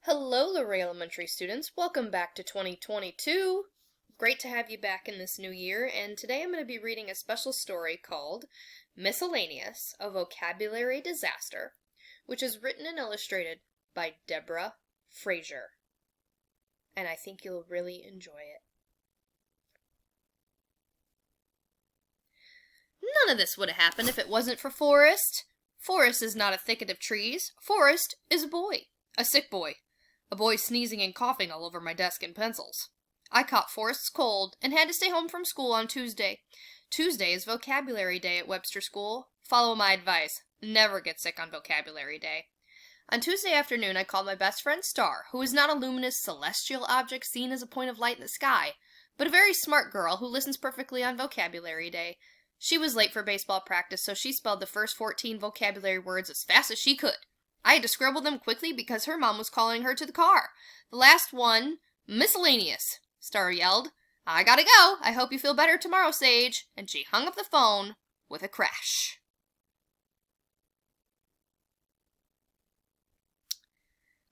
Hello, Luray Elementary students. Welcome back to 2022. Great to have you back in this new year, and today I'm going to be reading a special story called Miscellaneous, A Vocabulary Disaster, which is written and illustrated by Deborah Fraser. And I think you'll really enjoy it. None of this would have happened if it wasn't for Forrest. Forrest is not a thicket of trees. Forrest is a boy. A sick boy. A boy sneezing and coughing all over my desk and pencils. I caught Forrest's cold and had to stay home from school on Tuesday. Tuesday is vocabulary day at Webster School. Follow my advice. Never get sick on vocabulary day. On Tuesday afternoon, I called my best friend Star, who is not a luminous celestial object seen as a point of light in the sky, but a very smart girl who listens perfectly on vocabulary day. She was late for baseball practice, so she spelled the first 14 vocabulary words as fast as she could. I had to scribble them quickly because her mom was calling her to the car. The last one, miscellaneous, Star yelled. I gotta go. I hope you feel better tomorrow, Sage. And she hung up the phone with a crash.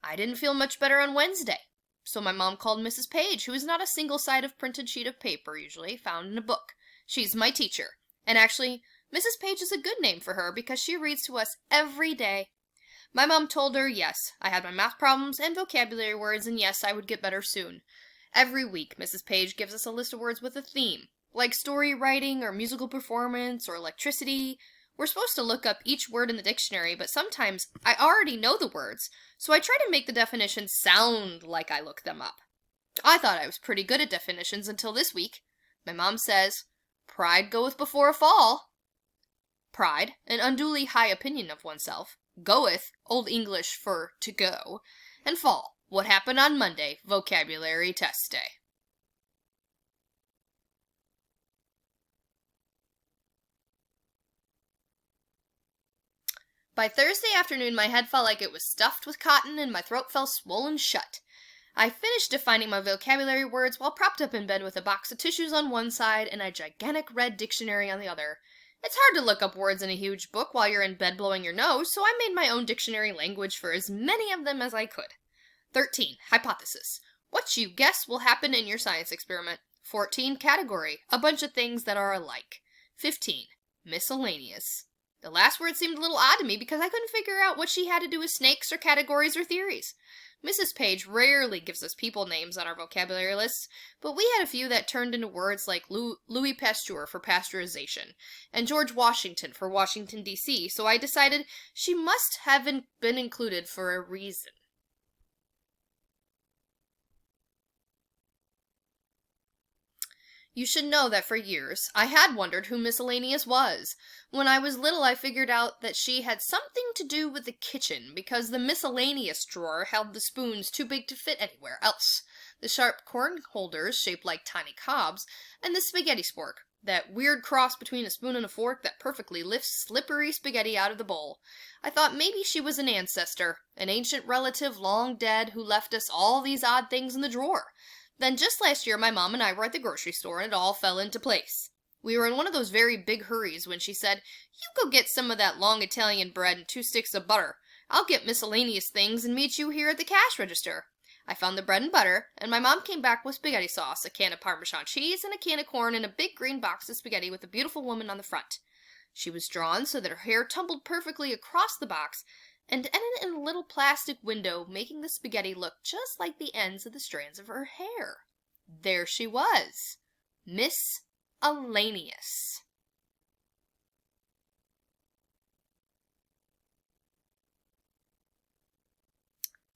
I didn't feel much better on Wednesday, so my mom called Mrs. Page, who is not a single-sided printed sheet of paper usually found in a book. She's my teacher. And actually, Mrs. Page is a good name for her because she reads to us every day. My mom told her, yes, I had my math problems and vocabulary words, and yes, I would get better soon. Every week, Mrs. Page gives us a list of words with a theme, like story writing or musical performance or electricity. We're supposed to look up each word in the dictionary, but sometimes I already know the words, so I try to make the definitions sound like I look them up. I thought I was pretty good at definitions until this week. My mom says, pride goeth before a fall. Pride, an unduly high opinion of oneself. Goeth, Old English for to go. And fall, what happened on Monday, vocabulary test day. By Thursday afternoon, my head felt like it was stuffed with cotton and my throat felt swollen shut. I finished defining my vocabulary words while propped up in bed with a box of tissues on one side and a gigantic red dictionary on the other. It's hard to look up words in a huge book while you're in bed blowing your nose, so I made my own dictionary language for as many of them as I could. 13. Hypothesis. What you guess will happen in your science experiment. 14. Category. A bunch of things that are alike. 15. Miscellaneous. The last word seemed a little odd to me because I couldn't figure out what she had to do with snakes or categories or theories. Mrs. Page rarely gives us people names on our vocabulary lists, but we had a few that turned into words like Louis Pasteur for pasteurization, and George Washington for Washington, D.C., so I decided she must have been included for a reason. You should know that for years, I had wondered who Miscellaneous was. When I was little, I figured out that she had something to do with the kitchen, because the miscellaneous drawer held the spoons too big to fit anywhere else, the sharp corn holders shaped like tiny cobs, and the spaghetti spork, that weird cross between a spoon and a fork that perfectly lifts slippery spaghetti out of the bowl. I thought maybe she was an ancestor, an ancient relative long dead who left us all these odd things in the drawer. Then just last year, my mom and I were at the grocery store, and it all fell into place. We were in one of those very big hurries when she said, "You go get some of that long Italian bread and 2 sticks of butter. I'll get miscellaneous things and meet you here at the cash register." I found the bread and butter, and my mom came back with spaghetti sauce, a can of Parmesan cheese, and a can of corn, and a big green box of spaghetti with a beautiful woman on the front. She was drawn so that her hair tumbled perfectly across the box, and ended in a little plastic window, making the spaghetti look just like the ends of the strands of her hair. There she was, Miss Alaenius.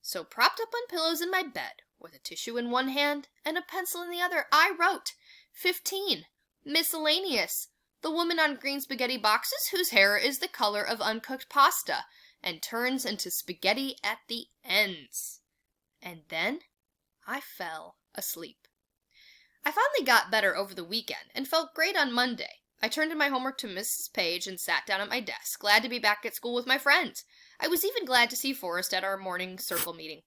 So propped up on pillows in my bed, with a tissue in one hand and a pencil in the other, I wrote 15. Miscellaneous, the woman on green spaghetti boxes whose hair is the color of uncooked pasta and turns into spaghetti at the ends. And then I fell asleep. I finally got better over the weekend and felt great on Monday. I turned in my homework to Mrs. Page and sat down at my desk, glad to be back at school with my friends. I was even glad to see Forrest at our morning circle meeting.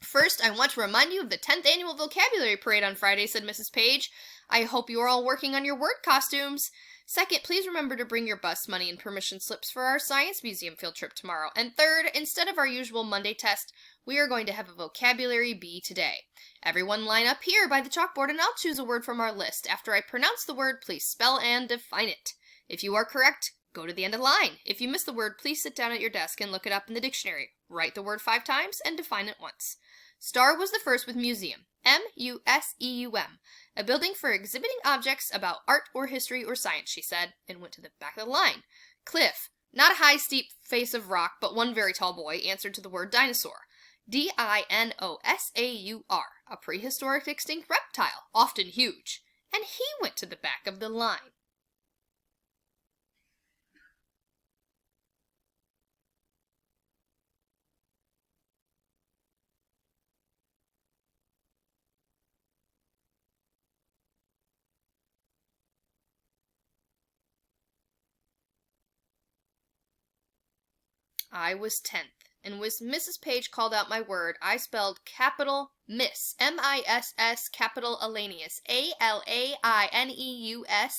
First, I want to remind you of the 10th annual vocabulary parade on Friday, said Mrs. Page. I hope you are all working on your word costumes. Second, please remember to bring your bus money and permission slips for our science museum field trip tomorrow. And third, instead of our usual Monday test, we are going to have a vocabulary bee today. Everyone line up here by the chalkboard and I'll choose a word from our list. After I pronounce the word, please spell and define it. If you are correct, go to the end of the line. If you miss the word, please sit down at your desk and look it up in the dictionary. Write the word 5 times and define it once. Star was the first with museum. M-U-S-E-U-M. A building for exhibiting objects about art or history or science, she said, and went to the back of the line. Cliff, not a high, steep face of rock, but one very tall boy, answered to the word dinosaur. D-I-N-O-S-A-U-R, a prehistoric extinct reptile, often huge. And he went to the back of the line. I was 10th, and when Mrs. Page called out my word, I spelled capital Miss, M-I-S-S, capital Alaenius, A-L-A-I-N-E-U-S,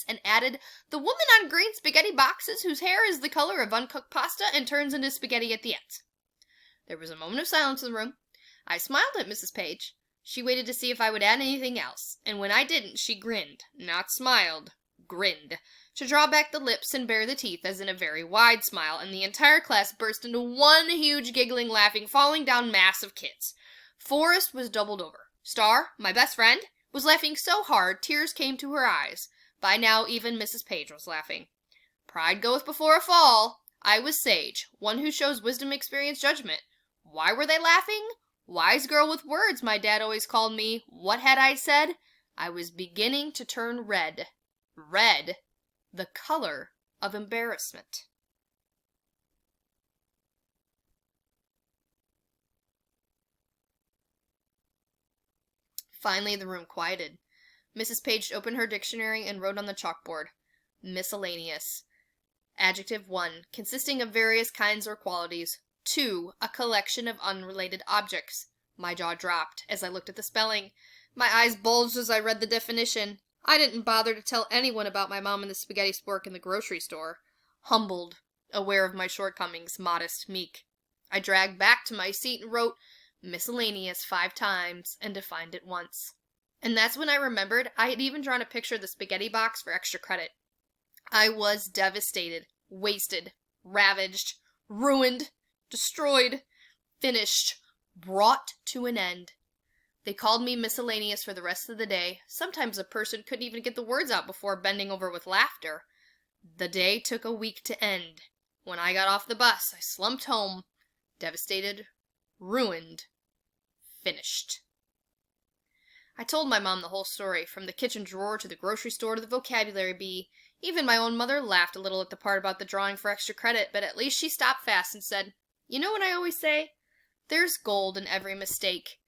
and added, the woman on green spaghetti boxes whose hair is the color of uncooked pasta and turns into spaghetti at the end. There was a moment of silence in the room. I smiled at Mrs. Page. She waited to see if I would add anything else, and when I didn't, she grinned, not smiled, grinned, to draw back the lips and bare the teeth as in a very wide smile, and the entire class burst into one huge giggling, laughing, falling down mass of kids. Forrest was doubled over. Star, my best friend, was laughing so hard tears came to her eyes. By now even Mrs. Page was laughing. Pride goeth before a fall. I was sage, one who shows wisdom, experience, judgment. Why were they laughing? Wise girl with words, my dad always called me. What had I said? I was beginning to turn red. Red. The color of embarrassment. Finally, the room quieted. Mrs. Page opened her dictionary and wrote on the chalkboard, miscellaneous. Adjective 1, consisting of various kinds or qualities. 2, a collection of unrelated objects. My jaw dropped as I looked at the spelling. My eyes bulged as I read the definition. I didn't bother to tell anyone about my mom and the spaghetti spork in the grocery store. Humbled, aware of my shortcomings, modest, meek. I dragged back to my seat and wrote miscellaneous 5 times and defined it once. And that's when I remembered I had even drawn a picture of the spaghetti box for extra credit. I was devastated, wasted, ravaged, ruined, destroyed, finished, brought to an end. They called me miscellaneous for the rest of the day. Sometimes a person couldn't even get the words out before bending over with laughter. The day took a week to end. When I got off the bus, I slumped home, devastated, ruined, finished. I told my mom the whole story, from the kitchen drawer to the grocery store to the vocabulary bee. Even my own mother laughed a little at the part about the drawing for extra credit, but at least she stopped fast and said, "You know what I always say? There's gold in every mistake."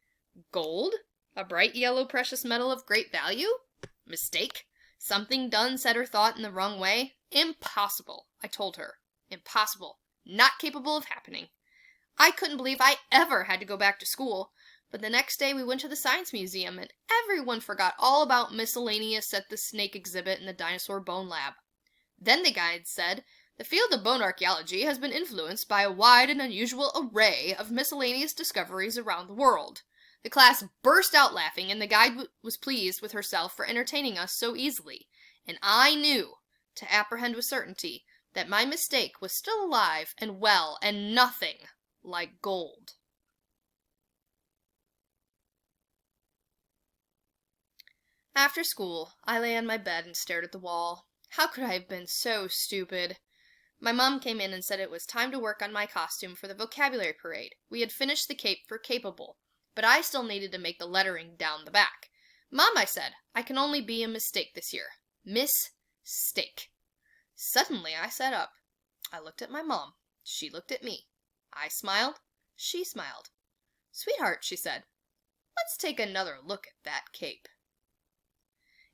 Gold? A bright yellow precious metal of great value? Mistake? Something done, said, or thought in the wrong way? Impossible, I told her. Impossible. Not capable of happening. I couldn't believe I ever had to go back to school. But the next day we went to the Science Museum, and everyone forgot all about miscellaneous at the snake exhibit in the dinosaur bone lab. Then the guide said, the field of bone archaeology has been influenced by a wide and unusual array of miscellaneous discoveries around the world. The class burst out laughing, and the guide was pleased with herself for entertaining us so easily, and I knew, to apprehend with certainty, that my mistake was still alive and well, and nothing like gold. After school, I lay on my bed and stared at the wall. How could I have been so stupid? My mom came in and said it was time to work on my costume for the vocabulary parade. We had finished the cape for capable, but I still needed to make the lettering down the back. Mom, I said, I can only be a mistake this year. Miss-stake. Suddenly I sat up. I looked at my mom. She looked at me. I smiled. She smiled. Sweetheart, she said, let's take another look at that cape.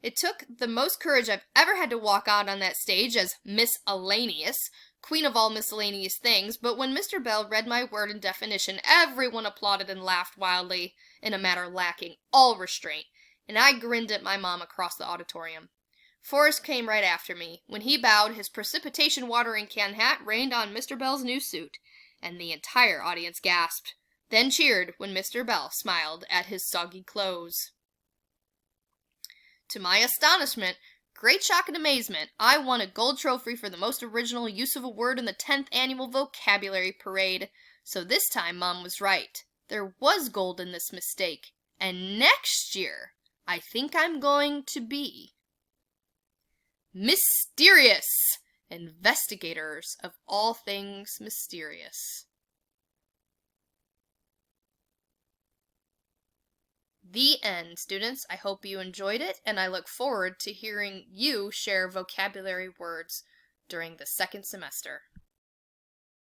It took the most courage I've ever had to walk out on that stage as Miss Alaenius, queen of all miscellaneous things, but when Mr. Bell read my word and definition, everyone applauded and laughed wildly, in a manner lacking all restraint, and I grinned at my mom across the auditorium. Forrest came right after me. When he bowed, his precipitation watering can hat rained on Mr. Bell's new suit, and the entire audience gasped, then cheered when Mr. Bell smiled at his soggy clothes. To my astonishment, great shock and amazement, I won a gold trophy for the most original use of a word in the 10th annual vocabulary parade. So this time Mom was right. There was gold in this mistake. And next year, I think I'm going to be mysterious, investigators of all things mysterious. The end, students. I hope you enjoyed it, and I look forward to hearing you share vocabulary words during the second semester.